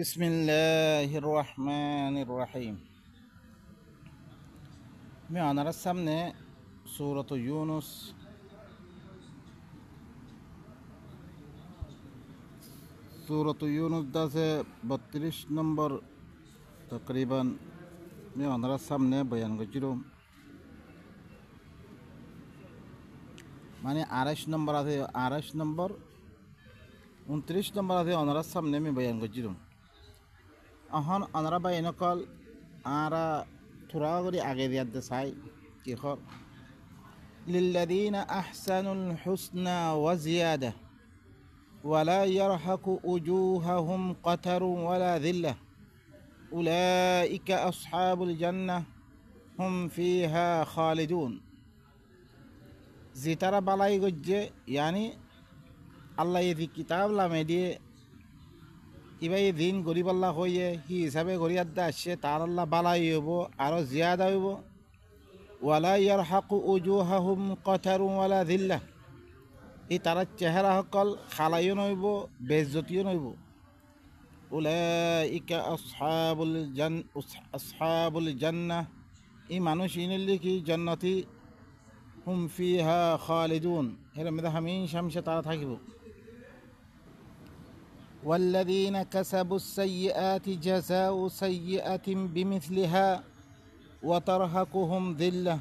বিসমিল্লাহির রহমানির রহিম। আমি আপনার সামনে সূরাত ইউনুস দাসে 32 নম্বর তকরিবান আমি আপনার সামনে বয়ান করছিলাম। মানে 28 নম্বর আছে, 28 নম্বর 29 নম্বর আছে আপনার সামনে আমি বয়ান করছিলাম। এখন আপনারা বাইনকল আরা থোড়া করে আগে দিয়াতে চাই কি হর লিল্লাযীনা আহসানুল হুসনা ওয়া জিয়াদা ولا يرهق وجوههم قتر ولا ذلة أولئك أصحاب الجنة هم فيها خالدون। জিতারা বালাই গজ্জে yani আল্লাহ এই কিতাব লামে দিয়ে ইবাই দিন গরিব আল্লাহ হইয়ে হি হিসাবে গরিয়াদ্দা আসছে তার আল্লাহ বালাই হইব আরও জিয়াদা হইব। ওয়ালা ইয়ারহাকু উজুহাহুম কতারু ওয়ালা যিল্লাহ, এই তারা চেহারা সকল খালাইও নইব বেজ্জতিও নইব। উলাইকা আসহাবুল জান্নাহ, এই মানুষ ইনলি কি জান্নাতি হুম ফিহা খালিদুন, এর মধ্যে হামেশা হামেশা তারা থাকিব। والذين كسبوا السيئات جزاء سيئة بمثلها وترهقهم ذلة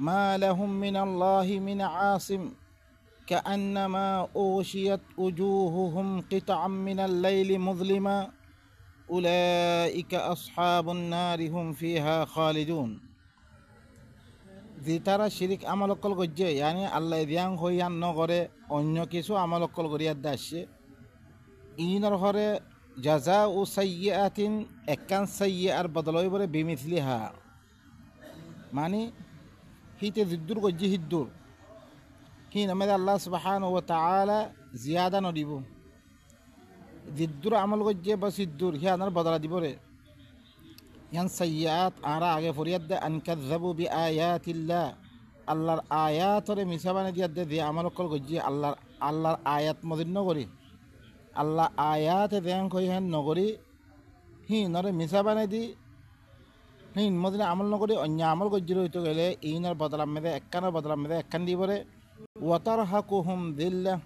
ما لهم من الله من عاصم كأنما أغشيت وجوههم قطعا من الليل مظلما أولئك أصحاب النار هم فيها خالدون। যে তারা শিরিক আমল অকল করছে yani আল্লাহ দিয়াং হইয়ান নগরে অন্য কিছু আমল অকল করিয়া আসছে ইনর হরে জাজা ও সাইয়্যাতিন একান সাইয়্যার বদলাই বলে বিমিথলিহা, মানে হিতে জিদ্দুর গজ্জি হিদ্দুর হি নামে আল্লাহ সুবহানাহু ওয়া তাআলা জিয়াদা নদিব। জিদ্দুর আমল গজ্জে বা সিদ্দুর হি আনার বদলা দিব রে। ইয়ান সাইয়্যাত আরা আগে ফরিয়াদ দে আনকাযাবু বি আয়াতিল্লাহ, আল্লাহর আয়াতরে মিছাবানে দিয়া দে আমল অকল গজ্জি আল্লাহর আয়াত মদিন নগরী আল্লাহ আয়াতে দেন কই হেন নগরী হি নরে মিছা বানাই দি হিন মদিনে আমল নগরী অন্য আমল গজ্জির হইতে গেলে ইনর বদলাম মেদে একখানের বদলাম মেদে একখান দিবরে। ওয়াতার হাকুহুম দিল্লাহ,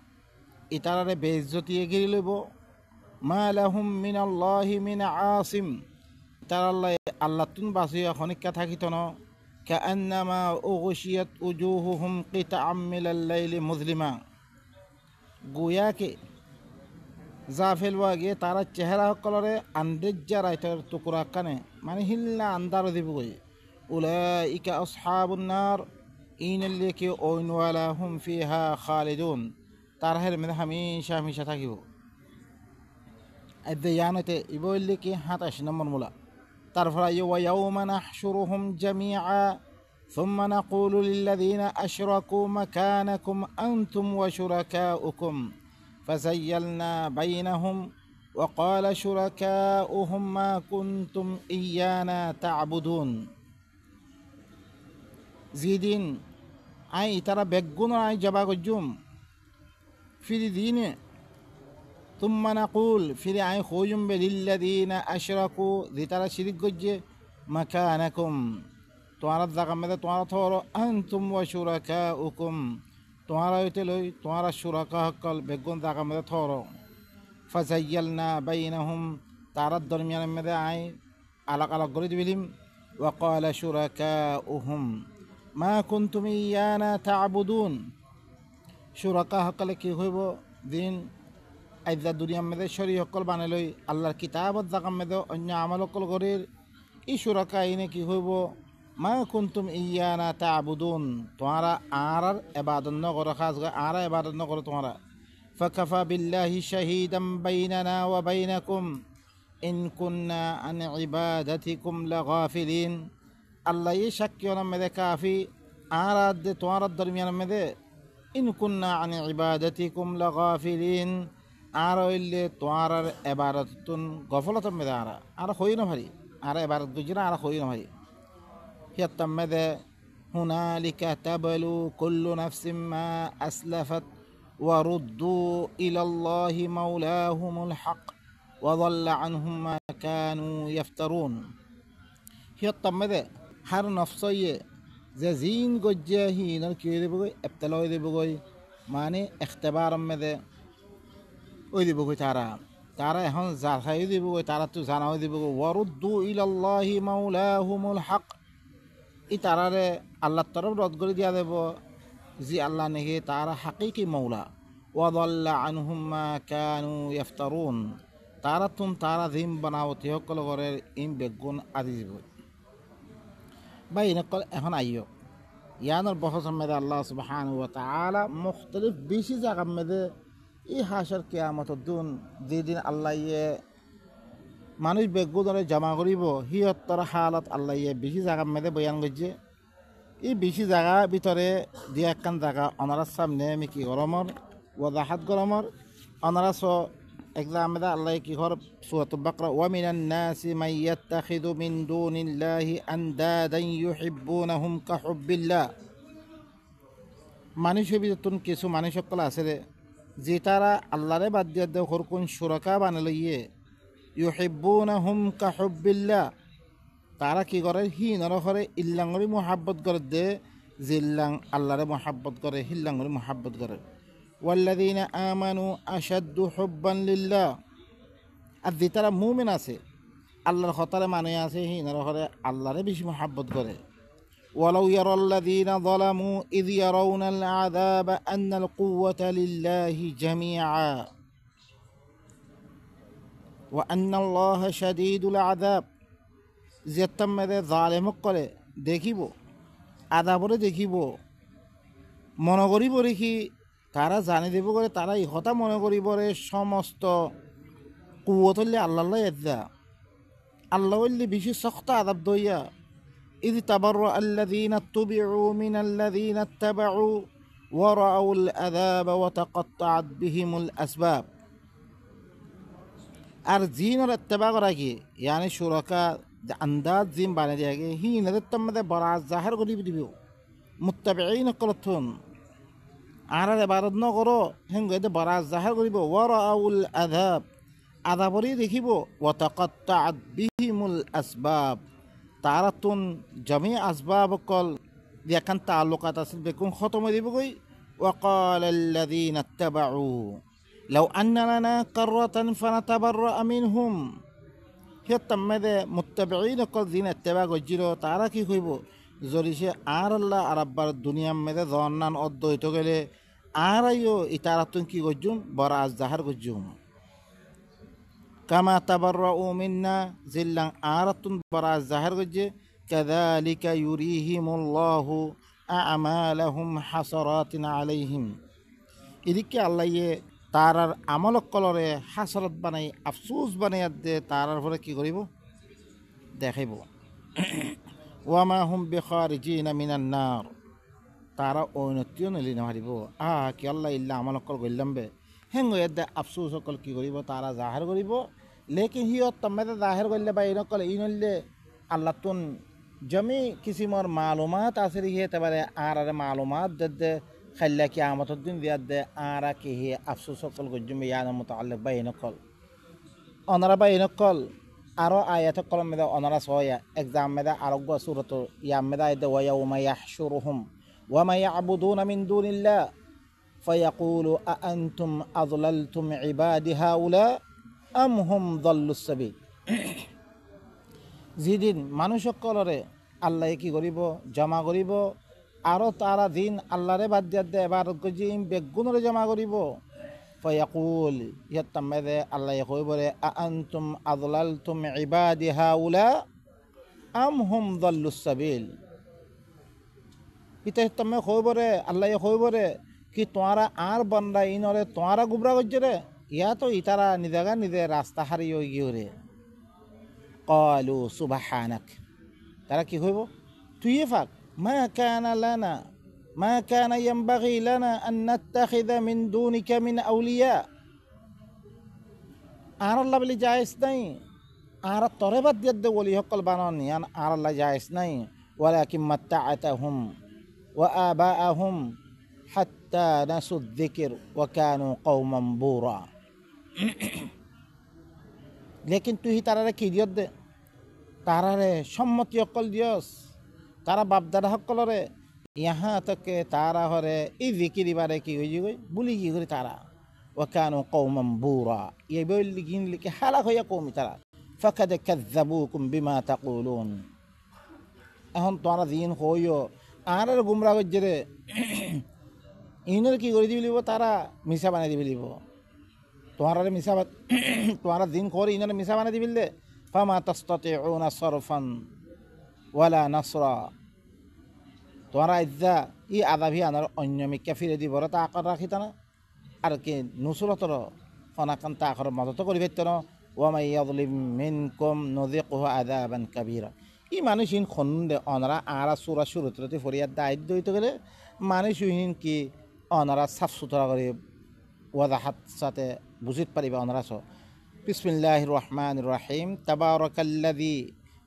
ইতারারে বেইজ্জতিয়ে গিরি লইব। মা লাহুম মিনাল্লাহি মিন আসিম, তার আল্লাহ তুন বাঁচিয়া খনিকা থাকিত ন। কাআন্নামা উগশিয়াত উজুহুহুম কিতাআম মিনাল লাইলি মুজলিমা, গোয়াকে যা ফেলবা গিয়ে তারা চেহারা সকলরে আন্দেজ্জা রাইতের টুকুরা কানে মানে হিল্লা আন্দার দিব গই। উলাইকা আসহাবুন নার ইনাল্লি কি ওয়ালা হুম ফিহা খালিদুন, তার হের মধ্যে হামেশা হামেশা থাকিব। এতে ইয়ানতে ইবইল্লি কি 27 নম্বর মূলা। তারপর ওয়া ইয়াউমা নাহশুরুহুম জামিআ সুম্মা নাকুলু লিল্লাযীনা আশরাকু মাকানাকুম আনতুম ওয়া শুরাকাউকুম فزيلنا بينهم وقال شركاؤهم ما كنتم إيانا تعبدون। زيدين أي ترى بيجون أي جبا جوم في الدين ثم نقول في أي خوجم للذين أشركوا ذي ترى شرك جج مكانكم توارد ذاك ماذا توارد ثورو أنتم وشركاؤكم তোমারা হইতে লই তোমারা সুরাকা সকল বেগুন জায়গা মধ্যে থরো। ফাজাইয়ালনা বাইনাহুম, তারার দরমিয়ানের মধ্যে আই আলাক আলাক করে দিবিলিম। ওয়াকালা শুরাকাউহুম মা কুনতুম ইয়ানা তা'বুদুন, সুরাকা সকলে কি হইব দিন আইজা দুনিয়ার মধ্যে শরী সকল বানাই লই আল্লাহর কিতাবত জায়গার মধ্যে অন্য আমল সকল করির ই সুরাকা আইনে কি হইব মা কুনতুম ইয়ানা তা'বুদুন, তোমারা আর ইবাদত ন করো, খাস আর ইবাদত ন করো তোমারা। ফাকাফা বিল্লাহি শাহীদাম বাইনানা ওয়া বাইনাকুম ইন কুননা আন ইবাদাতিকুম লাগাফিলিন, আল্লাহ এই সাক্ষী হলাম মেদে কাফি আর দে তোমার দরমিয়ান মেদে ইন কুননা আন ইবাদাতিকুম লাগাফিলিন, আর হইলে তোমার ইবাদতুন গফলত মেদে আর হই না ভারি আর ইবাদত গুজরা আর হই না ভারি। يتمذ هنالك تبلو كل نفس ما أسلفت وردوا إلى الله مولاهم الحق وضل عنهم ما كانوا يفترون هي الطمدة هر نفسية زين جوجاهي نركيدي بقول ابتلاوي دي بقول ماني اختبار مده ওই দিব কই তারা এখন জাখাই দিব তারা তো জানাও দিব ওয়ারুদ্দু ইলাল্লাহি মাওলাহুমুল হক ই তারারে আল্লাহর তরফ রদ করে দিয়া দেব জি আল্লাহ নেহে তারা হাকিকি মাওলা ওয়াদাল্লা আনহুম মা কানু ইফতারুন তারা জিম বানাওতি সকল করে ইম বেগুন আদি দিব ভাই নকল এখন আইও ইয়ানোর বহস মেদে আল্লাহ সুবহানাহু ওয়া তাআলা মুখতালিফ বেশি জায়গা মেদে এই হাসর কিয়ামতর দিন যেদিন আল্লাহ মানুষ বেগুদরে জমা করিব সিহঁতৰ হালত আল্লাহ বেশি জায়গা মেদে বয়ান করছে এই বেশি জায়গা ভিতরে দুই একখান জায়গা অনারার সামনে আমি কি গরমর ওয়াজাহাত গরমর অনারাস এক্সাম মেদে আল্লাহ কি ঘর সূরাতুল বাকরা ওয়া মিনান নাসি মান ইয়াত্তাখিযু মিন দুনিল্লাহি আনদাদান ইউহিব্বুনাহুম কাহুব্বিল্লাহ মানুষের ভিতর কিছু মানুষ সকল আছে রে যে তারা আল্লাহরে বাদ দিয়া দেয় হরকুন সুরকা বানালইয়ে ইউহিব্বুনাহুম কাহুব্বিল্লাহ তারা কি করে হি নরহরে ইল্লাঙ্গরি মুহাব্বত করে দে জিল্লাং আল্লাহরে মুহাব্বত করে হিল্লাঙ্গরি মুহাব্বত করে ওয়াল্লাযীনা আমানু আশাদ্দু হুব্বান লিল্লাহ আর যে তারা মুমিন আছে আল্লাহর হতারে মানে আছে হি নরহরে আল্লাহরে বেশি মুহাব্বত করে ولو يرى الذين ظلموا إذ يرون العذاب أن القوة لله جميعا وأن الله شديد العذاب যেতমে জালেমক করে দেখিব আদাবরে দেখিব মনে করিব রেখি তারা জানি দেব করে তারা ইহতা মনে করিব রে সমস্ত কুয়ত হলে আল্লাহ এদা আল্লাহ হইলে বেশি শক্ত আদাব দইয়া إذ تبرأ الذين اتبعوا من الذين اتبعوا ورأوا العذاب وتقطعت بهم الأسباب আর জিনের ইত্তেবা করা কি yani শুরাকা আন্দাজ জিম বানিয়ে দিয়ে হি হি নদতম মধ্যে বড় জাহির করি দিব মুত্তাবিঈন কলথুন আর ইবাদত ন করো হেঙ্গে বড় জাহির করিব ওয়ারাউল আযাব আযাবরি দেখিব ওয়া তাকাত্তাআত বিহিমুল আসবাব তারাতুন জমি আসবাব কল দেখান তালুকাত আছে বেকুন খতম দিব কই وقال الذين اتبعوا لو أن لنا قرة فنتبرأ منهم হেতমে মুত্তাবিঈন কল দিন ইত্তেবা গজিরো তারা কি কইব জরিসে আর আল্লাহ আরাব্বার দুনিয়া মেদে জন্নান অদ্বৈত গেলে আর আইও ইতারাতুন কি গজুম বড় জাহার গজুম কামা তাবাররাউ মিন্না জিল্লাং আরাতুন বড় জাহার গজে কাযালিকা ইউরিহিমুল্লাহু আমালাহুম হাসারাতিন আলাইহিম এদিকে আল্লাহ তারার আমল কলরে হাসরত বানাই আফসোস বানাইয়া দে তারার পরে কি করিব দেখাইব ওয়ামা হুম বিখারিজিনা মিনান নার তারা ঐনতিও নলি নামারিব কি আল্লাহ ইল্লা আমল কল গইলাম বে হেং দে আফসোস সকল কি করিব তারা জাহির করিব লেকিন হিয়ত তমেদে জাহির করলে বা ইনকল ইনলে আল্লাহ তুন জমি কিসিমর মালুমাত আছে রিহেতে পারে আর মালুমাত দে খাইলা কি আমতর দিন দিয়া দে আর কি হে আফসোস সকল গজুম ইয়ান মুতাআল্লিক বা ইনকল অনারা বা ইনকল আরো আয়াত কলম মেদা অনারা সয়া এক্সাম মেদা আরোগ্য সূরাত ইয়াম মেদা ইদে ওয়া ইয়াউমা ইয়াহশুরুহুম ওয়া মা ইয়াবুদুনা মিন দুনিল্লাহ ফায়াকুলু আ আনতুম আযলালতুম ইবাদি হাউলা আম হুম দাল্লুস সাবিল যেদিন মানুষ সকলরে আল্লাহ কি করিব জমা করিব আরো তারা দিন আল্লাহরে বাদ দিয়া দে ইবাদত গজি বেগুনরে জমা করিব ফায়াকুল ইয়াতামাদে আল্লাহ কইবরে আ আনতুম আযলালতুম ইবাদি হাউলা আম হুম দাল্লুস সাবিল ইতে তুমি কইবরে আল্লাহ কইবরে কি তোরা আর বান্দা ইনরে তোরা গুবরা গজরে ইয়া তো ইতারা নিজাগা নিজে রাস্তা হারিয়ে গিয়ে قالوا سبحانك তারা কি হইব তুই ফাক ما كان لنا ما كان ينبغي لنا أن نتخذ من دونك من أولياء আর আল্লাহ বলি জায়েজ নাই আর তরে বাদ দিয়ে দে বলি সকল বানান ইয়ান আর আল্লাহ জায়েজ নাই ওয়ালাকিন মাত্তাআতাহুম ওয়া আবাআহুম হাত্তা নাসু যিকর ওয়া কানু কওমান বুরা লেকিন তুই তারারে কি দিয়ত দে, তারারে সম্মতি অকল দিয়স, তারা বাপদাদা সকলরে ইহা তকে তারা হরে ই জিকির বারে কি হয়ে যাবে বুলি কি করি তারা ওয়াকানু কওমান বুরা এই বলি গিন লিখে হালাক হইয়া কওমি তারা ফাকাদ কাযাবুকুম বিমা তাকুলুন। এখন তোমরা দিন হইও আর গুমরা গজ্জরে ইনের কি করে দিবিলিব, তারা মিশা বানাই দিবিলিব, তোমার মিশা তোমার দিন করে ইনের মিশা বানাই দিবিলে। ফামা তাস্তাতিউনা সরফান ওয়ালা নাসরা, তোমরা ইজ্জা ই আদাভি আনার অন্যমিকা ফিরে দিব তা আকার রাখিত না, আর কি নুসরতর ফনাকান তা আকার মদত করি ফেরত না। ওয়ামাই ইয়াযলিম মিনকুম নুযিকুহু আযাবান কাবীরা। ই মানুষ ইন খন্দে অনরা আরা সুরা শুরুতে ফরিয়াদ দায়িত্ব হইতে গেলে মানুষ ইন কি অনরা সাফ সুতরা করে ওয়াজাহাত সাথে বুঝিত পারিবা অনরা। বিসমিল্লাহির রহমানির রহিম। তাবারাকাল্লাযী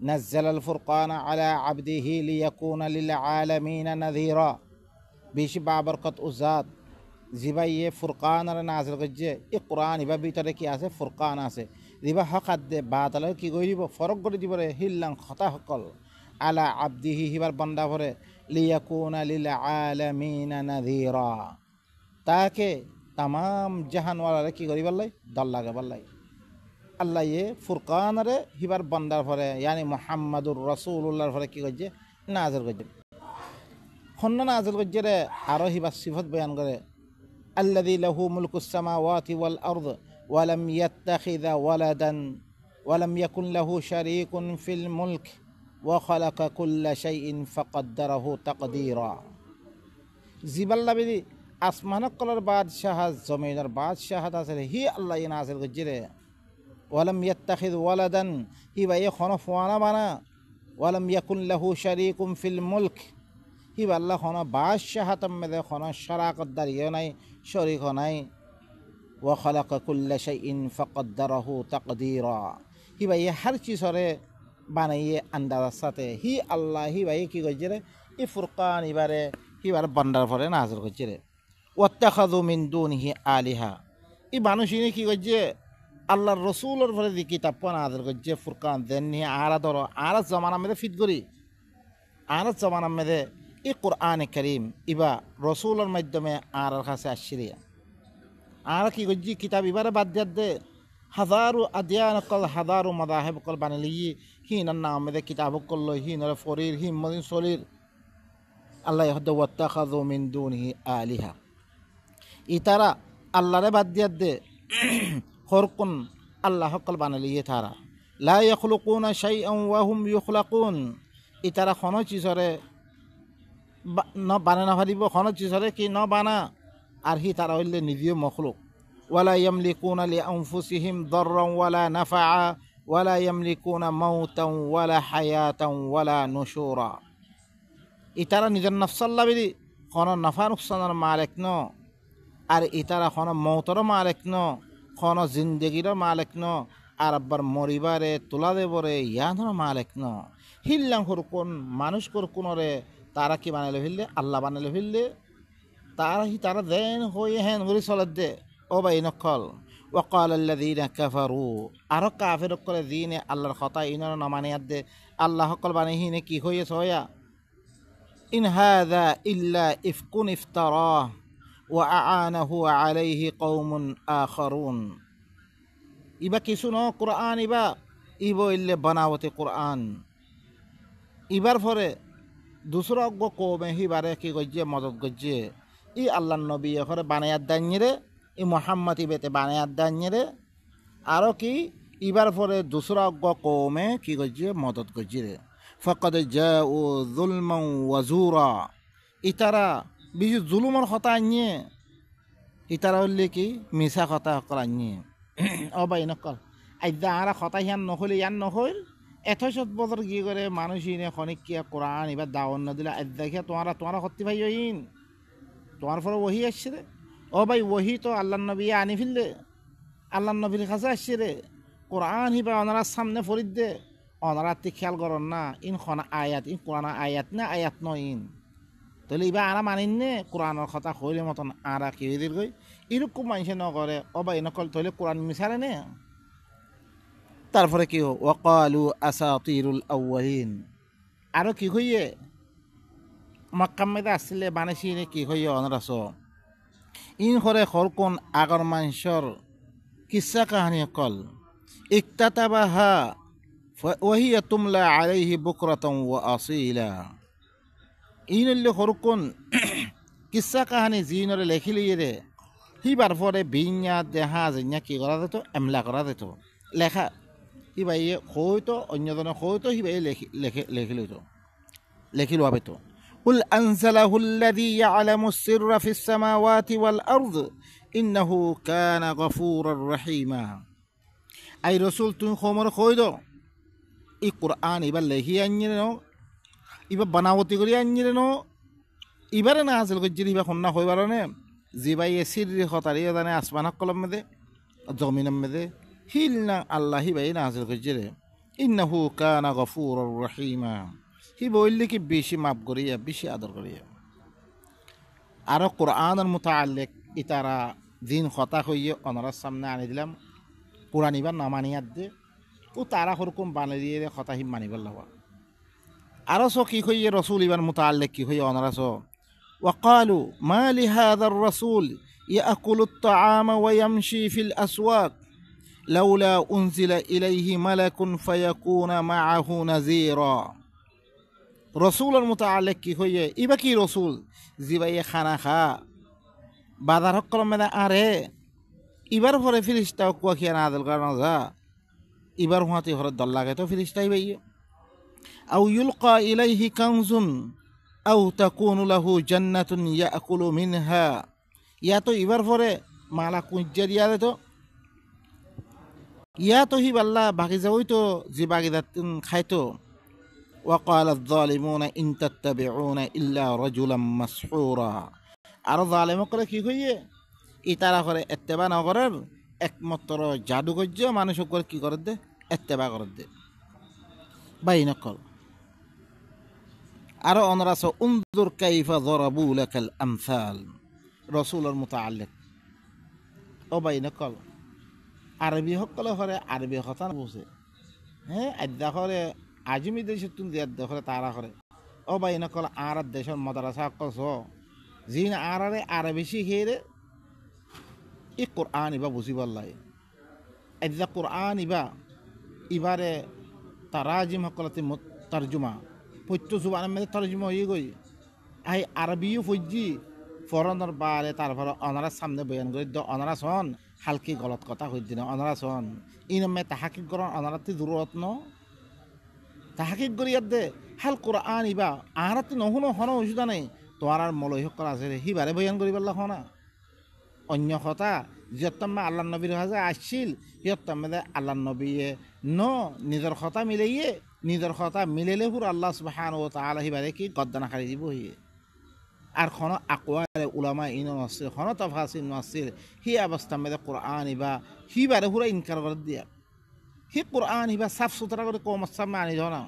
নাজ্জালাল ফুরকানা আলা আবদিহি লিয়াকুনা লিল আলামিনা নাযীরা। বেশি বাবরকত উজাত জিবাইয়ে ফুরকানার নাজিল করছে। এই কোরআন ইবা ভিতরে কি আছে, ফুরকান আছে, দিবা হকাত দে বাতালে কি করে দিব, ফরক করে দিব রে হিল্লাং খতা সকল আলা আবদিহি হিবার বন্দা ভরে লিয়াকুনা লিল আলামিনা নাযীরা, তাকে তামাম জাহানওয়ালারে কি করি বললাই দল লাগে বললাই। আল্লাহ ইয়ে ফুরকানরে হিবার বন্দার ভরে ইয়ানি মুহাম্মাদুর রাসূলুল্লাহর ভরে কি করছে নাজিল করছে। খন্না নাজিল করছে রে আরো হিবার সিফত বয়ান করে। আল্লাযী লাহু মুলকুস সামাওয়াতি ওয়াল আরদ ওয়া লাম ইয়াত্তাখিযা ওয়ালাদান ওয়া লাম ইয়াকুন লাহু শারীকুন ফিল মুলক ওয়া খালাকা কুল্লা শাইইন ফাকাদ্দারাহু তাকদীরা। জিবাল্লাবিদি আসমানক কলর বাদশাহ জমিনের বাদশাহ আছে হি আল্লাহ নাজিল করছে রে। ওয়ালাম ইয়াত্তাখিয ওয়ালাদান, হি ভাই খন ফুয়ানা বানা। ওয়ালাম ইয়াকুন লাহু শারীকুম ফিল মুলক, হি আল্লাহ খন বাদশাহাতম মেদে খন শরাকতদার ইয়ে নাই, শরীক নাই। ওয়া খালাকা কুল্লা শাইইন ফাকাদ্দারাহু তাকদীরা, হি ভাই হর চিজরে বানাইয়ে আন্দাজের সাথে হি আল্লাহ হি ভাই কি করছে রে ই ফুরকান ইবারে হিবার বান্দার পরে নাজিল করছে রে। ওয়াত্তাখাযু মিন দুনিহি আলিহা, ই মানুষ ইনি কি করছে আল্লাহর রসুলের পরে যে কিতাব নাজিল করছে ফুরকান দেন নিয়ে আরা ধরো আরা জমানা মেদে ফিট করি আরা জমানা মেদে এই কোরআনে কারীম ইবা রসুলের মাধ্যমে আর কাছে আসছিরিয়া আর কি করছি কিতাব ইবারে বাদ দিয়া দে হাজারো আদিয়ান কল হাজারো মাদাহেব কল বানালি হিনার নাম মেদে কিতাব করলো হিনরে ফরির হিমদিন সলির। আল্লাহ হদ ওয়াত্তাখাযু মিন দুনিহি আলিহা, ইতারা আল্লাহরে বাদ দিয়া দে হরকুন আল্লাহ সকল বানালিয়ে তারা। লা ইয়াখলুকুনা শাইআন ওয়া হুম ইখলাকুন, ইতারা কোনো চিজরে ন বানা না পারিব, কোনো চিজরে কি ন বানা আর হি তারা হইলে নিজেও মখলুক। ওয়ালা ইয়ামলিকুনা লিআনফুসিহিম দাররান ওয়ালা নাফআ ওয়ালা ইয়ামলিকুনা মাউতান ওয়ালা হায়াতান ওয়ালা নুশুরা, ইতারা নিজের নফসাল্লাহ বিদি কোনো নফা নুকসানের মালিক ন, আর ইতারা কোনো মৌতর মালিক ন, কোনো জিন্দগির মালিক ন, আর আব্বার মরিবারে তোলা দেবরে ইয়ানোর মালিক ন। হিল্লাং হরকুন মানুষ করকুনরে তারা কি বানাইলে ফেললে আল্লাহ বানাইলে ফেললে তারা হি তারা দেন হয়ে হেন ঘুরি চলত দে ও বাই নকল। ওয়াকাল আল্লাযীনা কাফারু, আরো কাফের করে দিনে আল্লাহর কথা ইনর নমানিয়াত দে আল্লাহ সকল বানাই হিনে কি হয়েছে হইয়া। ইন হাযা ইল্লা ইফকুন ইফতারাহ ওয়া আ'আনাহু আলাইহি কওমুন আখারুন, ইবা কিছু ন কোরআন ইবা ইব ইল্লে বানাওতে কোরআন ইবার পরে দুসরা অজ্ঞ কৌমে হিবারে কি গজ্জে মদত গজ্জে ই আল্লাহ নবী এখরে বানায়াত দাঞ্ñেরে ই মোহাম্মদ ইবেতে বানায়াত দাঞ্ñেরে আরও কি ইবার পরে দুসরা অজ্ঞ কৌমে কি গজ্জে মদত গজ্জে রে। ফাকাদ জাউ যুলমান ওয়া জুরা, ইতারা বিশু জুলুমর কথা আনিয়ে ইতারা হইলে কি মিছা কথা সকল আনিয়ে ও বাই নকল আইদা আরা কথা হিয়ান নহলে ইয়ান নহল এথসত বছর কি করে মানুষ ইনে খনিক কিয়া কোরআন এবার দাওয়ান না দিলে দেখে তোমারা সত্যি ভাই ইন তোমার পরে ওহি আসছে রে ও ভাই ওহি তো আল্লাহ নবী আনি ফেললে আল্লাহ নবীর কাছে আসছে রে কোরআন হিবা ওনারা সামনে ফরিদ দে ওনারা তি খেয়াল করেন না ইন খনা আয়াত ইন কোরআন আয়াত না আয়াত নয় ইন তাহলে এবার আরা মানিন নে কোরআনের কথা হইলে মতন আরা কি হয়ে দিল এরকম মানুষে নকরে ও ভাই নকল তাহলে কোরআন মিশারে নে তারপরে কি ওয়াকালু আসাতিরুল আউয়ালিন আরো কি হইয়ে মক্কার মধ্যে আসলে বানাইছি কি হইয়ে অনরাস ইন হরে হরকোন আগর মানুষের কিসা কাহানি কল ইকতাতাবাহা ওয়াহিয়া তুমলা আলাইহি বুকরাতান ওয়া আসীলা ইনল্লে হরকোন কিসা কাহানি জিনরে লেখিলিয়ে রে হিবার পরে বিඤা দেহা জিনিয়া কি করা যেত এমলা করা যেত লেখা হিবাই হয়তো অন্যজনে হয়তো হিবাই লেখি লোৱা পেতো قل أنزله الذي يعلم السر في السماوات والأرض إنه كان غفورا رحيما أي رسول تون خمر خويدو এই কোরআন এবার লেখি আনিয়ে নো এবার বানাবতি করে আনিয়ে নো এবারে না হাসিল করছি এবার সন্না হইবার নে যে ভাই এসির হতারি জানে আসমান কলম মেদে জমিন মেদে হিল না আল্লাহ হি ভাই না হাসিল করছি রে ইন্নাহু কানা গফুরুর রহিমা হি বললে কি বেশি মাফ করিয়া বেশি আদর করিয়া আরো কোরআনের মুতাআল্লিক ইতারা দিন হতা হইয়ে অনরার সামনে আনি দিলাম কোরআন এবার না মানিয়াত দে ও তারা হরকম বানিয়ে দিয়ে কথা হিম মানিবার লাগা আরো সো কি হইয়ে রসুল ইবার মুতাআল্লিক কি হইয়ে অনরাস وقالوا ما لهذا الرسول يأكل الطعام ويمشي في الأسواق لولا أنزل إليه ملك فيكون معه نذيرا رسول المتعلق কি হইয়ে ইবা কি রসুল জিবাইয়ে খানা খা বাজার হকল মেদা আরে ইবার পরে ফিরিস্তা কুয়া খিয়া না আদল কারণ যা ইবার হুঁয়াতে হরে দল লাগে তো ফিরিস্তাই বাইয়ে আউ ইউলকা ইলাইহি কানজুন আউ তাকুনু লাহু জান্নাতুন ইয়াকুলু মিনহা ইয়া তো ইবার পরে মালা কুঞ্জা দিয়া দে তো ইয়া তো হি বাল্লা বাকি যাওই তো যে বাগিদাত খাইতো وقال الظالمون إن تتبعون إلا رجلا مسحورا আর জালেম করে কি হইয়ে ইতারা করে এত্তেবা না করার একমাত্র জাদুকর্য মানুষ করে কি করে দে এত্তেবা করে দে বাই নকল আরো অনরাস উনজুর কাইফা যরাবু লাকাল আমসাল রাসূলের মুতাআল্লিক ও বাই নকল আরবি হকলে করে আরবি কথা বুঝে হ্যাঁ আদা করে আজমি দেশে তুন দিয়া দেখলে তারা করে ও বাই নকল আর দেশের মাদ্রাসা কস জিন আরারে আরবি শিখে রে ই কোরআন ইবা বুঝিবার লাগে আদা কোরআন ইবা ইবারে তারাজিম হকলতে তরজমা পত্য সুবানের মধ্যে তরজমা হয়ে গই আই আরবিও ফজি ফরনের বারে তারপর অনারা সামনে বয়ান করে দ অনারা সন হালকি গলত কথা হই দিন অনারা সন ইনমে তাহাকিক করন অনারাতে জরুরত ন তাহাকিক করি দে হাল কোরআন ইবা আহারাতে নহুনো হন ওষুধা নেই তোমার আর মলয় হকল আছে হিবারে বয়ান করি পারলা হনা অন্য কথা যত্তমে আল্লাহ নবীর হাজে আসছিল সিয়ত্তমে আল্লাহ নবীয়ে ন নিজের কথা মিলাইয়ে নিজের কথা মিলেলে হুর আল্লাহ সুবহানাহু ওয়া তাআলা হিবারে কি গদ্দানা খারি দিব হিয়ে আর খন আকওয়াল উলামা ইন আসছিল খন তাফাসিল আসছিল হি অবস্থা মধ্যে কোরআন ইবা হিবারে হুরা ইনকার করে দিয়া হি কোরআন ইবা সাফ সুতরা করে কম সামনে আনি দাও না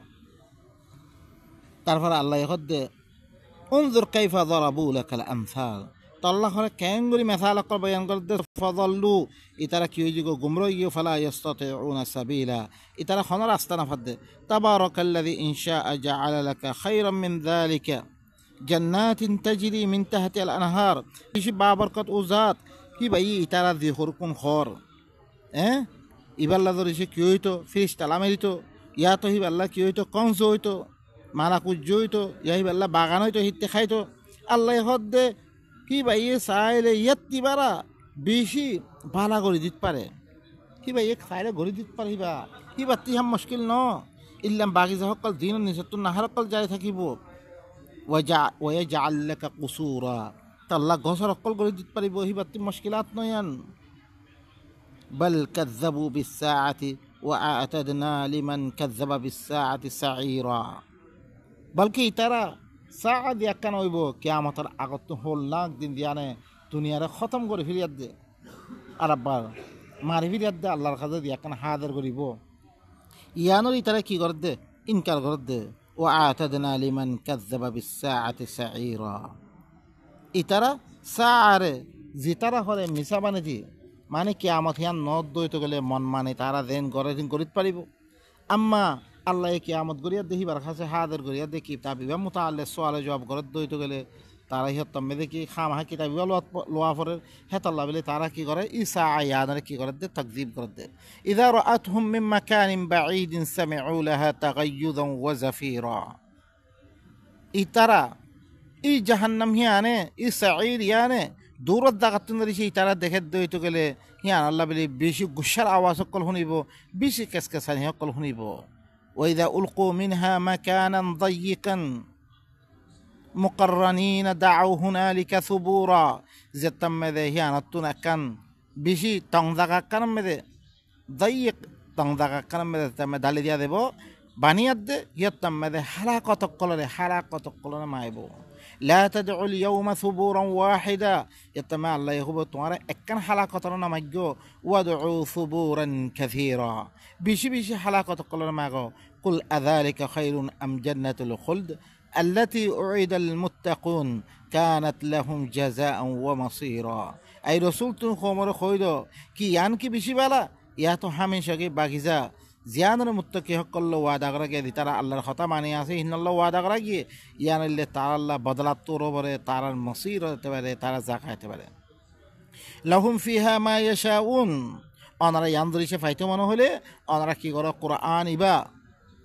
তারপর আল্লাহ হদ্দে انظر كيف ضربوا لك الامثال তাল্লাহ করে ক্যাঙ্গুরি মেসাল কর বয়ান করতে ফদল্লু ইতারা কি হয়ে গো গুমরো গিয়ে ফালা ইয়াস্তাতিউনা সাবিলা ইতারা খন রাস্তা না ফাদে তাবারাকাল্লাযী ইনশা জাআলা লাকা খায়রাম মিন যালিকা জান্নাতিন তাজরি মিন তাহতিহা আল আনহার ইসি বাবরকত ও জাত কি ভাই ইতারা দি হরকুন খর ইবাল্লা ধরে সে কি হইতো ফিরিস্তা লামেরিতো ইয়া তো হিবাল্লা কি হইতো কংস হইতো মারা কুজ্জ হইতো ইয়া হিবাল্লা বাগান হইতো হিতে খাইতো আল্লাহ হদ্দে কি ভাই চাইলে ইয়াত কিবারা বেশি ভালা করে দিতে পারে কি ভাই খাইলে গড়ি দিতে পারে হিবা তিহাম মুশকিল ন ইল্লাম বাকি যা সকল দিন নিষেধ নাহার সকল যাই থাকিব ওয়া জাআল্লাকা কুসুরা তাল্লাহ গছর সকল গড়ি দিতে পারিব হিবা তি মুশকিলাত নয়ান বল কাযযাবু বিসসাআতি ওয়া আ'তাদনা লিমান কাযযাবা বিসসাআতি সাঈরা বলকি তারা সাআদ ইয়াকান হইব কিয়ামতের আগত হল লাখ দিন দিয়ানে দুনিয়ারে খতম করে ফিরিয়াত দে আর আব্বার মারি ফিরিয়াত দে আল্লাহর কাছে ইয়াকান হাজার করিব ইয়ানোর ইতারা কি করে দে ইনকার করে দে ও আ'তাদনা লিমান কাযযাবা বিসসাআতি সাঈরা ইতারা সাআরে জিতারা হরে মিছা বানে দি মানে কিয়ামত হিয়ান নদ দইতে গেলে মন মানে তারা দেন গড়ে দিন গরিত পারিব আম্মা আল্লাহ কিয়ামত গড়িয়া দেখিবার কাছে হাদের গড়িয়া দেখি তা বিবা মোতা আল্লাহ সোয়ালে জবাব গড়ত দইতে গেলে তারা হিয়ত্তমে দেখি খাম হা কিতাব লোয়া পরে হেতাল্লা বলে তারা কি করে ইসা আয়াদরে কি করে দে তাকজিব করে দে ইদা রাআতহুম মিন মাকানিন বাঈদিন সামিউ লাহা তাগায়্যুদান ওয়া জাফীরা ইতারা ই জাহান্নাম হিয়ানে ই সাঈর ইয়ানে দূরত জাগাতুন দিছি ইতারা দেখে দইতে গেলে হিয়ান আল্লাহ বলে বেশি গুসার আওয়াজ সকল শুনিব বেশি কেসকেসানি সকল শুনিব ওয়াইদা উলকু মিনহা মাকানান দায়্যিকান মুকাররানিন দাউ হুনালিকা সুবুরা যেতাম মেদে হিয়ানতুন আকান বেশি টং জাগা কান মেদে দায়্যিক টং জাগা কান মেদে তামে ডালি দিয়া দেব বানিয়াত দে হিয়াতাম মেদে হালাকত কলরে মাইব লা তাদউ আল ইয়াউমা সুবুরান ওয়াহিদা ইয়াতামা আল্লাহ ইহুব তোমার একখান হালাকতর নামাগ্য ওয়াদউ সুবুরান কাসীরা বেশি হালাকত কলরে মাগো কুল আযালিকা খায়রুন আম জান্নাতুল খুলদ التي أعد المتقون كانت لهم جزاء ومصيرا أي رسول تون خمر خويدو كي يان كي بشي بالا يا تو هميشه كي باغيزا زيانر متقي حق الله وعده كرا دي ترى الله خطا ماني আছে ان الله وعده كرا গিয়ে ইয়ান اللي تعالى الله বদলাত তোর উপরে তার মসির হতে পারে তারা জাকাতে পারে لهم فيها ما يشاءون অনারা ইয়ানদরিসে ফাইতে মনে হলে অনারা কি করে কোরআন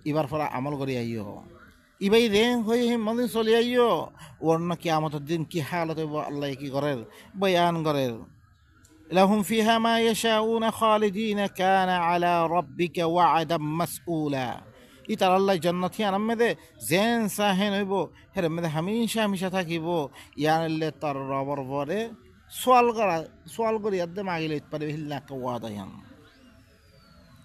ইবার পরে আমল করি আইও ইবাই রে হয়ে মদিন চলে আইও অন্য কিয়ামতের দিন কি হালত হইব আল্লাহ কি করেন বয়ান করেন لهم فيها ما يشاءون خالدين كان على ربك وعدا مسؤولا ইতার আল্লাহ জান্নাত হিয়ান আম্মেদে জেন সাহেন হইব হের মেদে হামেশা থাকিব ইয়ানলে তার রবর বরে সোয়াল করি আদে মাগিলে পারে হিল্লা ওয়াদায়ান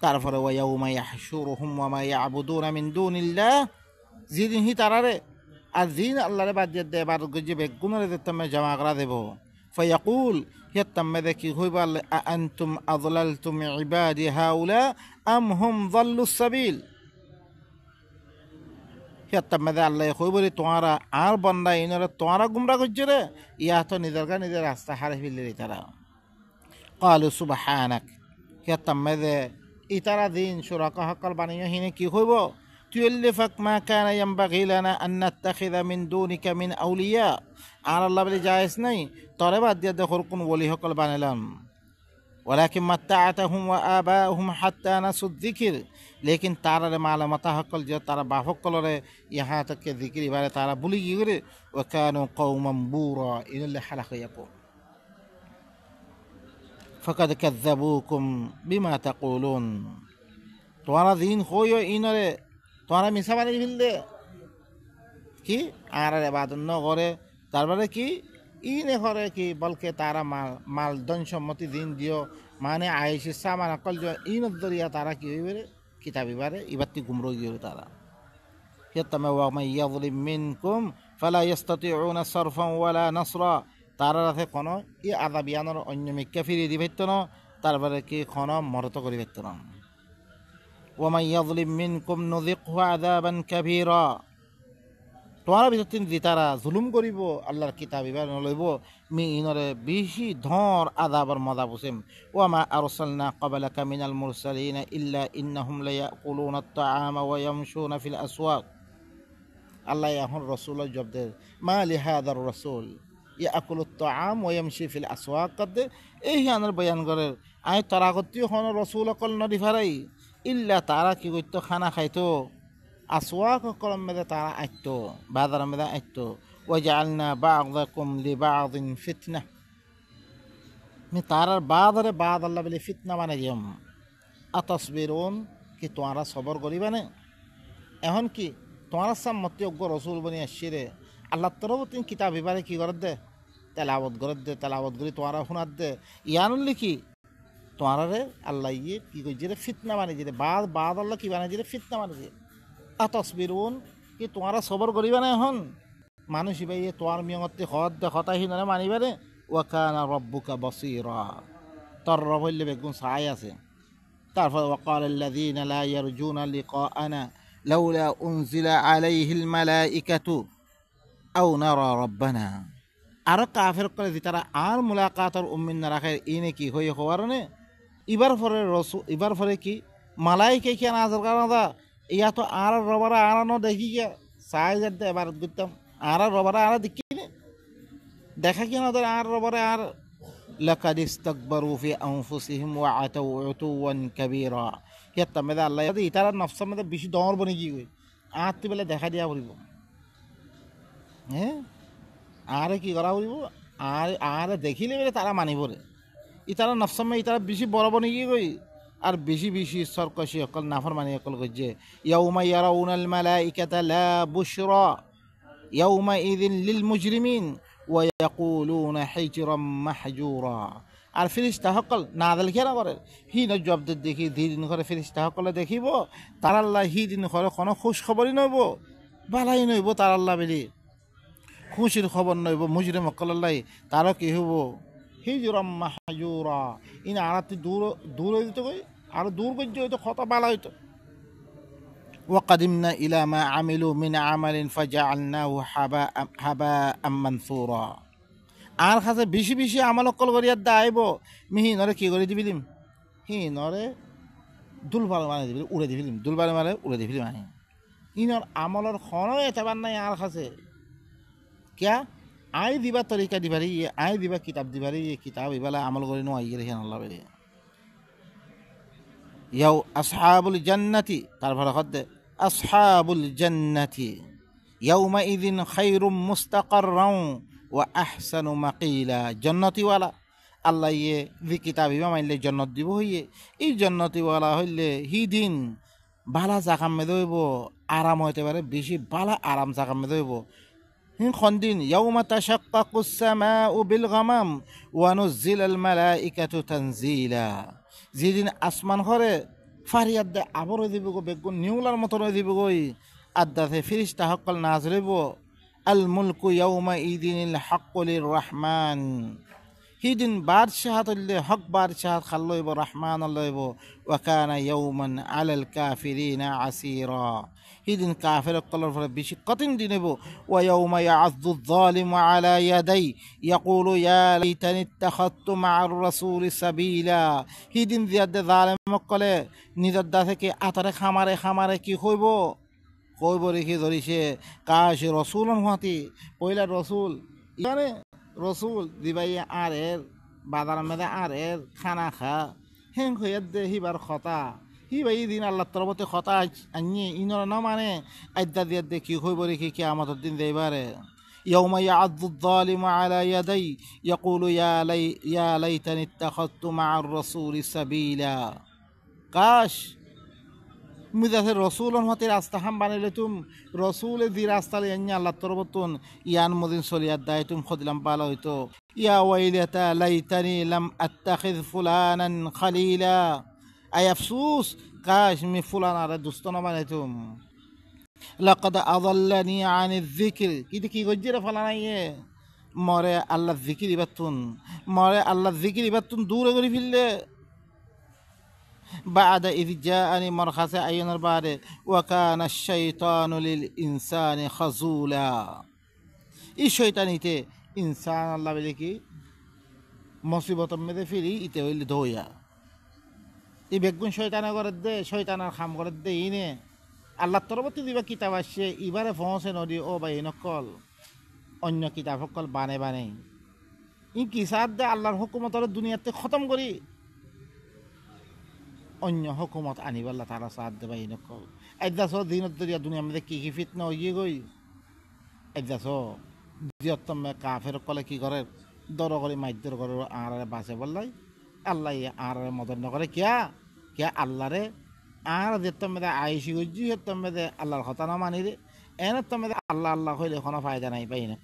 তারপরে ওয়ায়াউমা ইয়াহশুরুহুম ওয়া মা ইয়াবুদুনা মিন দুনিল্লাহ যেদিন হি তারারে আর দিন আল্লাহরে বাদ দিয়ে দে বার গজে বেগুনরে দেতমে জমা করা দেব ফায়াকুল হিয়াতাম্মে দেখি হইবা আনতুম আযলালতুম ইবাদি হাউলা আম হুম যাল্লুস সাবিল হিয়াতাম্মে আল্লাহ কইবরে তোমরা আর বান্দা ইনরে তোমরা গুমরা করছে রে ইয়া তো নিজের রাস্তা হারে ফেললে তারা ক্বালু সুবহানাক হিয়াতাম্মে ইতারা দিন শুরাকা হকল বানিয়ে হিনে কি হইব تؤلفك ما كان ينبغي لنا أن نتخذ من دونك من أولياء على الله بلي جائز ني طربات دي دخلكم ولي هقل بانلام ولكن متعتهم وآباؤهم حتى نسوا الذكر لكن تارى معلومات هقل جو تارى بافقل ري يها تك ذكر بارے تارى بولي يغري وكانوا قوما بورا إن اللي حلق يقول فقد كذبوكم بما تقولون توانا دين خويو إنره তোমরা মিশা বানিয়ে ফেললে কি আর এবাদত ন করে তারপরে কি ইনে করে কি বলকে তারা মাল ধন সম্মতি দিন দিও মানে আয়েশে সামান অকল ইনত দরিয়া তারা কি হইবে কিতাবি বারে ইবাতি গুমরো গিয়ে তারা হিয়াতামা ওয়া মা ইয়াযলিম মিনকুম ফালা ইস্তাতিউনা সারফান ওয়ালা নাসরা তারা রাতে কোন ই আযাবিয়ানর অন্য মিক্কা ফিরি দিবেত না তারপরে কি কোন মরত করিবেত না ومن يظلم منكم نذقه عذابا كبيرا তোমরা বিততিন দিতারা জুলুম করিব আল্লাহর কিতাব ইবার লইব মি ইনরে বেশি ধর আযাবার মজা বুঝেম ওয়ামা আরসালনা ক্বাবলাকা মিনাল মুরসালিন ইল্লা ইন্নাহুম লায়াকুলুনা আত-তাআমা ওয়া ইয়ামশুনা ফিল আসওয়াক আল্লাহ এখন রাসূলের জবাব দে মা লিহাদার রাসূল ইয়াকুলু আত-তাআম ওয়া ইয়ামশি ফিল আসওয়াক কদ এই হানার বয়ান করে আই তারাগতি হন রাসূল কল নদি ফারাই ইল্লা তারা কি করতো খানা খাইতো আসওয়াক কলম মেদে তারা আইতো বাজার মেদে আইতো ওয়াজআলনা বা'দাকুম লিবা'দিন ফিতনা মি তারার বাজারে বাদ আল্লাহ বলে ফিতনা মানে দিম আতাসবিরুন কি তোমরা সবর করিবানে এখন কি তোমরা সামমতি অজ্ঞ রাসূল বনি আসিরে আল্লাহ তরফ তিন কিতাব ইবারে কি করে দে তেলাওয়াত করি তোমরা শুনাত দে ইয়ানুল লিখি তোমরা আল্লাহ ইয়ে কি কইছে ফিতনা মানে যে বাদ আল্লাহ কি বানাই যে ফিতনা মানে যে আতাসবিরুন কি তোমরা সবর করিবা না এখন মানুষ ইবাই তোর মিয়তে হদ দে হতাহি না মানিবারে ওয়া কানা রাব্বুকা বাসীরা তোর রব হইলে বেগুন ছাই আছে তারপর ওয়াকাল আল্লাযীনা লা ইয়ারজুনা লিকাআনা লাউলা উনজিলা আলাইহিল মালাইকাতু আও নারা রাব্বানা আরো কাফের করে যে তারা আর মুলাকাতর উম্মিন না রাখে ইনে কি হয়ে হওয়ার নে ইবার পরে ইবার পরে কি মালাইকে কি নাজার কারণ দা ইয়া তো আর রবারা আরানো দেখি গিয়া সাই যাতে এবার দিতাম আর রবারা আর দেখি দেখা কি না আর রবারে আর লাকাদ ইস্তাকবারু ফি আনফুসিহিম ওয়া আতাউ উতুওয়ান কাবীরা ইয়াত্তা মেদা আল্লাহ যদি ইতারা নফসের মধ্যে বেশি দমর বনে গিয়ে গই আত্মি বেলা দেখা দিয়া পড়িব হ্যাঁ আরে কি করা পড়িব আর আর দেখিলে বেলে তারা মানিব রে ইতারা নফসের মধ্যে ইতারা বেশি বড় বনে গিয়ে গই আর বেশি বেশি সরকশি অকল নাফরমানি অকল গজ্জে ইয়াউমা ইয়ারাউনাল মালাইকাতা লা বুশরা ইয়াউমা ইযিন লিল মুজরিমিন ওয়া ইয়াকুলুনা হিজরাম মাহজুরা আর ফেরেশতা সকল নাদাল কেনা করে হি ন জবাব দেখি দিন করে ফেরেশতা সকলে দেখিব তার আল্লাহ হি দিন করে কোনো খুশ খবরই নইব বালাই নইব তার আল্লাহ বেলি খুশির খবর নইব মুজরিম সকলাই তারও কি হইব হিজরাম মাহজুরা ইন আরাতি দূর দূর হইতে কই আর দূর করতে হইতো কত বালা হইতো وقدمنا إلى ما عملوا من عمل فجعلناه هباء منثورا আর কাছে বেশি বেশি আমল অকল করিয়া দাইব মিহি নরে কি করে দিবিলিম হি নরে দুলবাল মানে দিবি উড়ে দিবিলিম দুলবাল মানে উড়ে দিবিলিম আনি ইনর আমলর খনো এতবার নাই আর কাছে কিয়া আই দিবা তরিকা দিবারি আই দিবা কিতাব দিবারি কিতাব ইবালা আমল করি নো আইয়ে রেখে আল্লাহ বেরে ইয়াও আসহাবুল জান্নাতি তারপর হদ্দে আসহাবুল জান্নাতি ইয়াউমা ইযিন খায়রুম মুস্তাকাররাও ওয়া আহসানু মাকিলা জান্নাতিওয়ালা আল্লাহ ইয়ে যে কিতাব ইবা মাইলে জান্নাত দিব হইয়ে এই জান্নাতিওয়ালা হইলে হি দিন বালা জাকাম মে দইব আরাম হইতে পারে বেশি বালা আরাম জাকাম মে দইব হিন খন্দিন ইয়াউমা তাশাক্কাকুস সামাউ বিল গামাম ওয়া নুযিলাল মালাইকাতু তানজিলা যেদিন আসমান ঘরে ফারিয়াদ দে আবর দিব গো বেগুন নিউলার মতো দিব গই আদাতে ফিরিস্তা সকল নাজরিব আল মুলকু ইয়াউমা ইদিনিল হাক্কুলির রহমান হিদিন বাদশাহাত হক বাদশাহাত খাল্লইব রহমান লইব ওয়া কানা ইয়াউমান আলাল কাফিরিনা আসীরা হিদিন কাফের কলর ফলে বেশি কঠিন দিন হইব ওয়া ইয়াউমা ইয়াযযু যালিমু আলা ইয়াদাই ইয়াকুলু ইয়া লাইতানি ইত্তাখাযতু মা'আর রাসূলি সাবিলা হিদিন জিয়াদে জালিম কলে নিজের দা থেকে আতারে খামারে খামারে কি হইব কইব রেখে ধরিছে কাশ রসুল হাতি পয়লা রসুল মানে রসুল দিবাই আর এর বাজার মেদে আর এর খানা খা হেং হইয়া দে হিবার খতা হিবাই দিন আল্লাহ তরবতে খতা আনিয়ে ইনর না মানে আইদা দিয়ে দে কি হইব রেখে কি আমাদের দিন দেবারে يوم يعض الظالم على يدي يقول يا ليتني اتخذت مع الرسول سبيلا কাশ মুজাফির রসুল হতে রাস্তা হাম বানাইলে তুম রসুলে যে রাস্তা লিয়ে আল্লাহ তরবতুন ইয়ান মদিন সলিয়ার দায় তুম খদিলাম পালা হইতো ইয়া ওয়াইলাতা লাইতানি লাম আত্তাখিয ফুলানান খালিলা আই আফসুস কাশ মি ফুলান আর দোস্ত না বানাইতুম লাকাদ আযাল্লানি আনিয যিকর কি গজ্জের ফালানাইয়ে মরে আল্লাহ যিকির ইবাতুন মরে আল্লাহ যিকির ইবাতুন দূরে করে ফিরলে بعد إذ جاءني مرخص عين البارد وكان الشيطان للإنسان خذولا এই শয়তানিতে ইনসান আল্লাহ বলে কি মুসিবত মেদে ফিরি ইতে হইলে ধোয়া এই বেগুন শয়তানা করে দে শয়তানার খাম করে দে ইনে আল্লাহ তরবতি দিবা কিতাব আসছে ইবারে পৌঁছে নদী ও ভাই নকল অন্য কিতাব সকল বানে বানে ই কিসাদ দে আল্লাহর হুকুমতর দুনিয়াতে খতম করি অন্য হুকুমত আনিবাল্লা তারা সাথ দেবা এই নকল একদাস দিনত দরিয়া দুনিয়া মধ্যে কি কি ফিতনা হইয়ে গই একদাস জিয়তমে কাফের কলে কি করে দর করে মাইদ্যর করে আর বাসে বললাই আল্লাহ আর মদন নকরে কিয়া কিয়া আল্লাহরে আর যেতম মেদে আইসি গজি হেতম মেদে আল্লাহর কথা না মানি রে এনতম মেদে আল্লাহ আল্লাহ হইলে কোনো ফায়দা নাই পাই না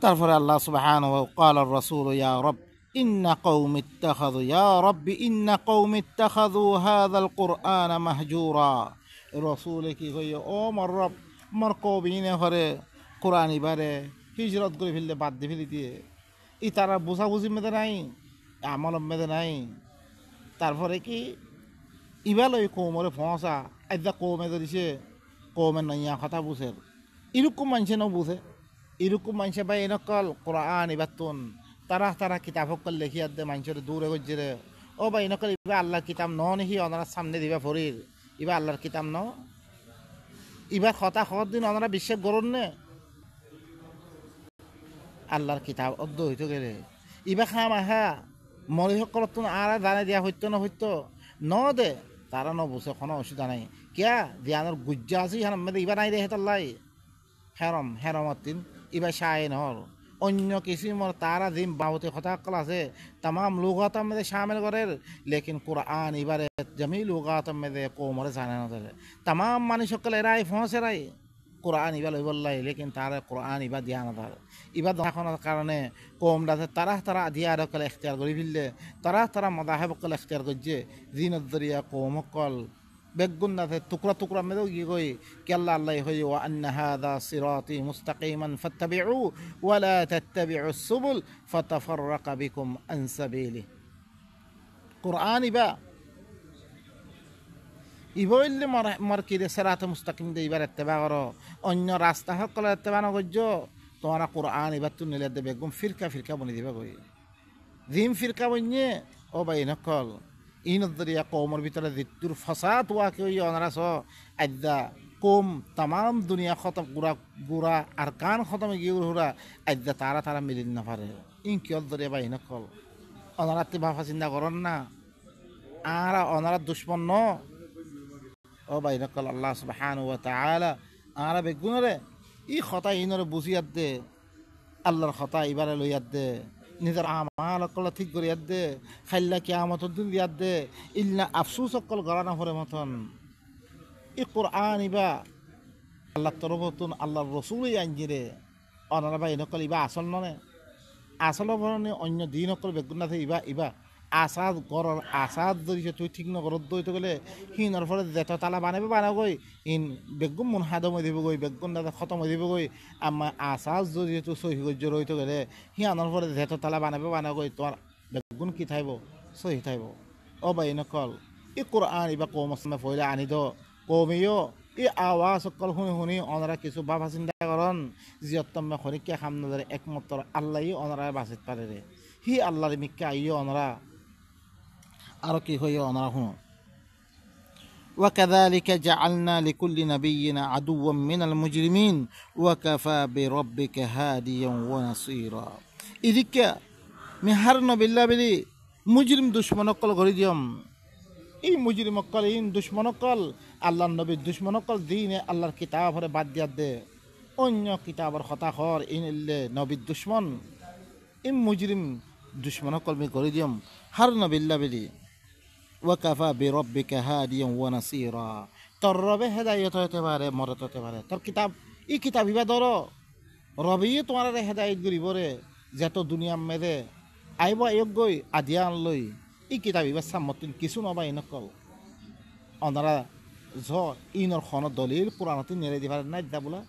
তারপরে আল্লাহ সুবহানাহু ওয়া ক্বালা আর-রাসূল ইয়া রব إن قوم اتخذوا يا رب إن قوم اتخذوا هذا القرآن مهجورا رسولك يقول أو مر رب مر قومين هره قرآن باره هجرت করে ফেললে বাদ দিয়ে ফেলি দিয়ে এই তারা বুঝা বুঝি মেদে নাই আমল মেদে নাই তারপরে কি ইবাল ওই কৌমরে ফসা একদা কৌমে ধরিছে কৌমের নইয়া কথা বুঝে এরকম মানুষে ন বুঝে এরকম মানুষে ভাই নকল কোরআন ইবাতুন তারা তারা কিতাব সকল লেখিয়া দে মানুষের দূরে গজ্জে ও ভাই নকল ইবা আল্লাহর কিতাব ন নেহি ওনারা সামনে দিবা ফরির ইবা আল্লাহর কিতাব ন ইবার কথা খত দিন ওনারা বিশ্বাস করুন নে আল্লাহর কিতাব অদ্দ হইতে গেলে ইবা খাম আহা মরি সকল আর জানে দিয়া হইতো না হইতো ন দে তারা ন বুঝে কোনো অসুবিধা নাই কিয়া ধ্যানের গুজ্জা আছে ইবা নাই দে হেতাল্লাই হেরম হেরমতিন ইবা শায়ে নহর অন্য কিসিমর তারা জিম বাবতে কথা কল আছে तमाम लुगात में शामिल करे लेकिन कुरान इबारे जमी लुगात में कोमरे जाने न दे तमाम मानी शकल एराई फंसे राई कुरान इबा लइबल्লাই लेकिन तारे कुरान इबा दिया न दार इबा दाखनार कारणे कोम दाते तारा तारा दिया रकल इख्तियार करि फिलले तारा तारा मदाहिब कल इख्तियार गजे जिनत दरिया कोम कल बेगुन दाते टुकड़ा टुकड़ा में दो ये कोई कि अल्लाह अल्लाह हो व अन्न हादा सिराती मुस्तकीमन फत्तबिउ वला तत्तबिउ सुबुल फतफरक बिकुम अन सबीली कुरान इबा ইবইলে মারকিরে সিরাতে মুস্তাকিম দে ইবার ইত্তেবা করো অন্য রাস্তা সকল ইত্তেবা ন গজ্জো তোমরা কুরআন ইবার তু নিলে দে বেগম ফিরকা ফিরকা বনি দিবা কই জিম ফিরকা বন্যে ও ভাই নকল ইনদরিয়া কওমর ভিতরে জিতুর ফাসাদ ওয়া কে ওই অনরাস আদা কোম तमाम দুনিয়া খতম গুরা গুরা আরকান খতম গিয়ে হুরা আদা তারা তারা মিলিন না পারে ইন কি অদরিয়া ভাই নকল অনরা তে ভাফা চিন্তা করন না আরা অনরা দুশমন ন ও ভাই নকল আল্লাহ সুবহানাহু ওয়া তাআলা আরা বেগুনরে ই খতা ইনরে বুঝিয়াত দে আল্লাহর খতা ইবারে লইয়াত দে নিজের আমাল অকল ঠিক করিয়াত দে খাইলা কিয়ামত দিন দিয়াত দে ইল্লা আফসোস অকল গরানা হরে মতন ই কুরআন ইবা আল্লাহ তরফতুন আল্লাহর রাসূলই আনজিরে অনারা ভাই নকল ইবা আসল ননে আসল বরনে অন্য দিন অকল বেগুনা থে ইবা ইবা আসাদ গরর আসাদ যদি তুই ঠিক নগর দইতে গেলে হিনর ফলে যেত তালা বানাবে বানাগই ইন বেগুন মন হাদম হয়ে দিব গই বেগুন দাদা খতম হয়ে দিব গই আমার আসাদ যদি তুই সহি গজ্জ রইতে গেলে হিয়ানর ফলে যেত তালা বানাবে বানাগই তোমার বেগুন কি থাইব সহি থাইব ও ভাই নকল ই কোরআন ইবা কৌম আসলে ফইলে আনি দ কৌমিও ই আওয়াজ সকল শুনি শুনি অনারা কিছু বাবা চিন্তা করন জিয়তম্মে খনিকে খাম নজরে একমাত্র আল্লাহই অনারা বাঁচিত পারে রে হি আল্লাহর মিক্কা আইও অনারা আর কি হইও অনারা শুনো وكذلك جعلنا لكل نبي عدوا من المجرمين وكفى بربك هاديا ونصيرا إذك مهر نبي الله بلي مجرم دشمن قل غريديم এই মুজরিম অকল ইন দুশ্মন অকল আল্লাহর নবীর দুশ্মন অকল দিনে আল্লাহর কিতাব হরে বাদ দিয়া দে অন্য কিতাবের কথা হর ইনলে নবীর দুশ্মন ইম মুজরিম দুশ্মন অকল মি করে দিম হার নবিল্লা বিলি ওয়াকাফা বিরব্বিকা হাদিয়ান ওয়া নাসীরা তোর রবে হেদায়েত হতে পারে মরত হতে পারে তোর কিতাব ই কিতাব ইবা ধরো রবি তোমার হেদায়েত করিব রে যত দুনিয়া মেদে আইব আয়োগই আদিয়ান লই ই কিতাব ইবা সামতিন কিছু নবা ইনকল অনারা জ ইনর খন দলিল পুরাণতি নেড়ে দিবার নাই দা বলা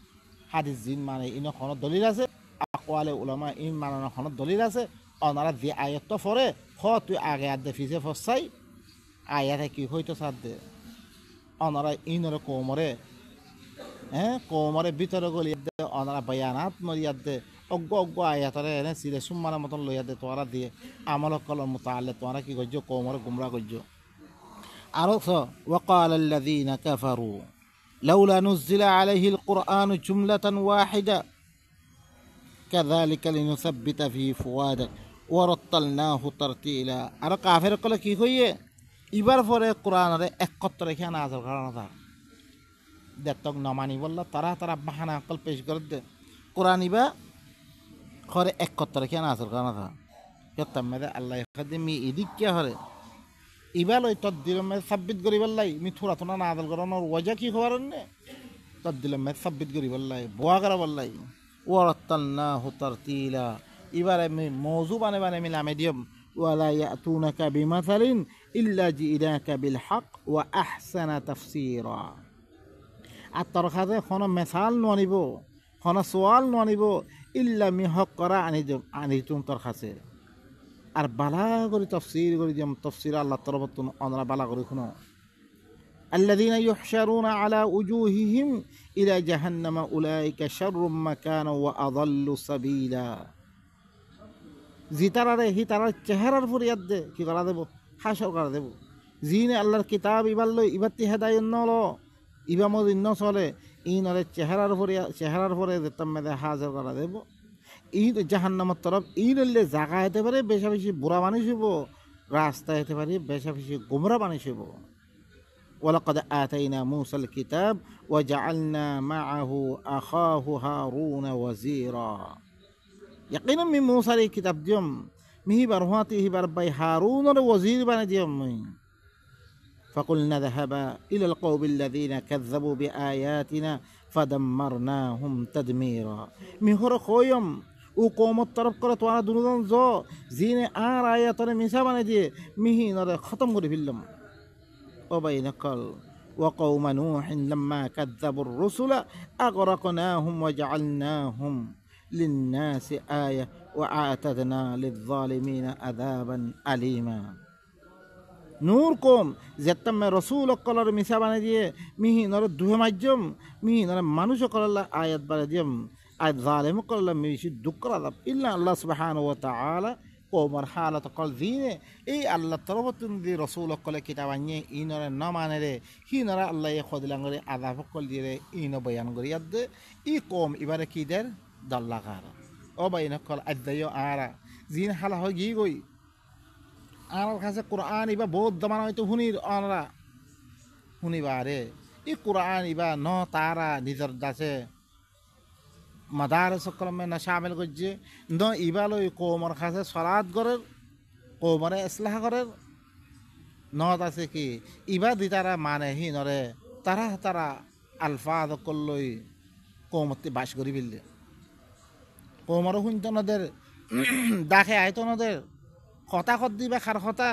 হাদিস জিন মানে ইন খন দলিল আছে আকওয়ালে উলামা ইন মানানো খন দলিল আছে অনারা যে আয়াত পড়ে হ তুই আগে আদে ফিসে ফসাই আয়াতে কি হইতো সাদ দে অনারা ইনর কোমরে কোমরে ভিতরে গলি দে অনারা বায়ানাত মরিয়াদ দে অজ্ঞ অজ্ঞ আয়াতরে এনে সিলে সুম্মানের মতন লইয়া দে তোরা দিয়ে আমল কলম মুতাআল্লে তোরা কি গজ্জ কোমরে গুমরা গজ্জ আরো وقال الذين كفروا لولا نزل عليه القرآن جملة واحدة كذلك لنثبت فيه فؤادك ورتلناه ترتيلا আর কাফের কলে কি কইয়ে ইবার পরে কোরআনরে একত্র রেখে নাযিল করানো দা দেখতক নমানি বললা তারা তারা বাহানা আকল পেশ করে দে কোরআন ইবা খরে একত্র রেখে নাযিল করানো দা যতমে আল্লাহ খাদিমি ইদিক কি হরে ইবা লই তদ্দিল মে সাব্বিত করিবাল্লাই মি থোড়া থোড়া নাযিল করানোর ওয়াজা কি খবর নে তদ্দিল মে সাব্বিত করিবাল্লাই বুয়া করা বললাই ওয়ারাতালনাহু তারতিলা ইবারে মি মওযু বানে বানে মিলামে দিম ওয়ালা ইয়াতুনাকা বিমাসালিন ইল্লা জিইনাকা বিল হক ওয়া আহসানা তাফসীরা আতর খাদে কোন মিসাল ননিব কোন সওয়াল ননিব ইল্লা মি হক করা আনি তুম তর খাসে আর বালা করে তাফসীর করে দিম তাফসীর আল্লাহ তরফতুন অনরা বালা করে শুনো الذين يحشرون على وجوههم إلى جهنم أولئك شر مكانا وأضل سبيلا জিতারারে হি তারার চেহারার ফরিয়াদ দে কি করা দেব হাসর করা দেব জিনে আল্লাহর কিতাব ইবাল্লো ইবাতি হেদায়ত নলো ইবা মদিন ন চলে ইনরে চেহারার ফরে যেতাম মেদে হাজার করা দেব ঈদ জাহান্নামের তরফ ঈদ হলে জায়গা হতে পারে বেশা বেশি বুড়া মানুষ হইব রাস্তা হতে পারে বেশা বেশি গুমরা মানুষ হইব ولقد آتينا موسى الكتاب وجعلنا معه أخاه هارون وزيرا يقينا من موسى الكتاب ديوم مهي برهاتي هي بربي هارون وزير بنا ديوم فقلنا ذهبا إلى القوم الذين كذبوا بآياتنا فدمرناهم تدميرا مهور خويم وقوم الطرف قرأت وانا دونان زو زين آياتنا من سبنا دي مهي نرى ختم قري في اللهم وبين قال وقوم نوح لما كذبوا الرسل أغرقناهم وجعلناهم للناس آية وأعتدنا للظالمين عذابا أليما নূরকম যেতাম রসুল কলার মিশা বানিয়ে দিয়ে মিহি নর দুহে মাধ্যম মিহি নর মানুষ কলাল্লা আয়াত বানিয়ে দিয়ম আয়াত জালেম কলাল্লা মিশি দুঃখ আদাব ইল্লা আল্লাহ সুবহানাহু ওয়া তাআলা কোমর হালত কল দিনে এই আল্লাহ তরফতুন দি রসুল কলে কিতাব আনিয়ে ইনরে ন মানে রে হি নরা আল্লাহ খদিলাঙ্গরে আদাব কল দিয়ে ইন বয়ান করি আদ ই কম এবারে কি দের দল্লাকার ও বাইন কল আদায় আরা জিন হালা হয় গি গই আমার কাছে কোরআন ইবা বহুত দমান হয়তো শুনির অনরা শুনিবা রে ই কোরআন ইবা ন তারা নিজর দাসে মাদারস কলমে না শামিল করছে ন ইবা লই কোমর কাছে সালাত করের কোমরে ইসলাহ করের ন আছে কি ইবা দি তারা মানে হি নরে তারা তারা আলফাজ কলই কোমতে বাস করি বিললে কোমর শুনতো নদের দাখে আইতো নদের কথা খত দিবা খার কথা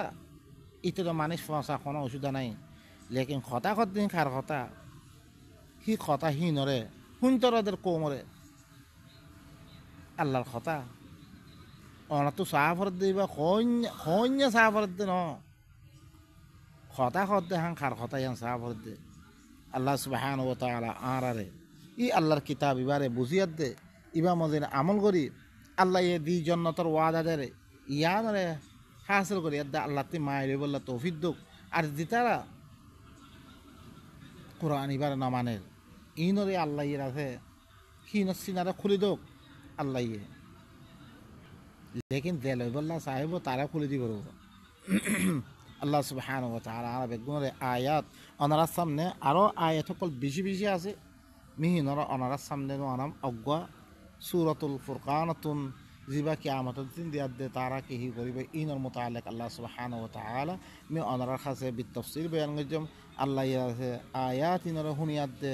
ইটো তো মানুষ ফসা কোনো অসুবিধা নাই লেকিন কথা খত দিন খার কথা হি কথা হি নরে শুনতরদের কোমরে আল্লাহর কথা ওনা তো সাফরত দিবা খন্য সাফরত দে ন কথা খত দে হাং খার কথা ইয়ান সাফরত দে আল্লাহ সুবহানাহু ওয়া তাআলা আরারে ই আল্লাহর কিতাব ইবারে বুঝিয়াত দে ইবা মদিন আমল করি আল্লাহ এ দি জান্নাতের ওয়াদা দেরে ইয়ানরে হাসিল করি আল্লাহ তে মাইরে বললা তৌফিক দুক আর জিতারা কোরআন ইবার না মানের ইনরে আল্লাহ এর আছে হিন সিনারা খুলে দোক আল্লাহ ইয়ে লেকিন দেলই বললা সাহেব তারা খুলে দিব আল্লাহ সুবহানাহু ওয়া তাআলা আর বেগুনরে আয়াত অনারার সামনে আরো আয়াত সকল বেশি বেশি আছে মিহিনরা অনারার সামনে আনাম অজ্ঞা সূরাতুল ফুরকানাতুন জিবা কিয়ামতের দিন দিয়াত দে তারা কি হি করিবে ইনর মুতাআল্লিক আল্লাহ সুবহানাহু ওয়া তাআলা মি অনারার কাছে বিতাফসীর বয়ান গজম আল্লাহ ইয়াছে আয়াত ইনর হুনিয়াত দে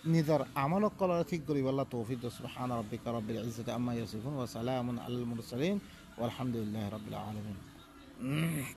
নিজর আমল কলার ঠিক করিবে আল্লাহ তৌফিক সুবহানা রাব্বিকা রাব্বিল ইজ্জাতি আম্মা ইয়াসিফুন ওয়া সালামুন আলাল মুরসালিন ওয়ালহামদুলিল্লাহি রাব্বিল আলামিন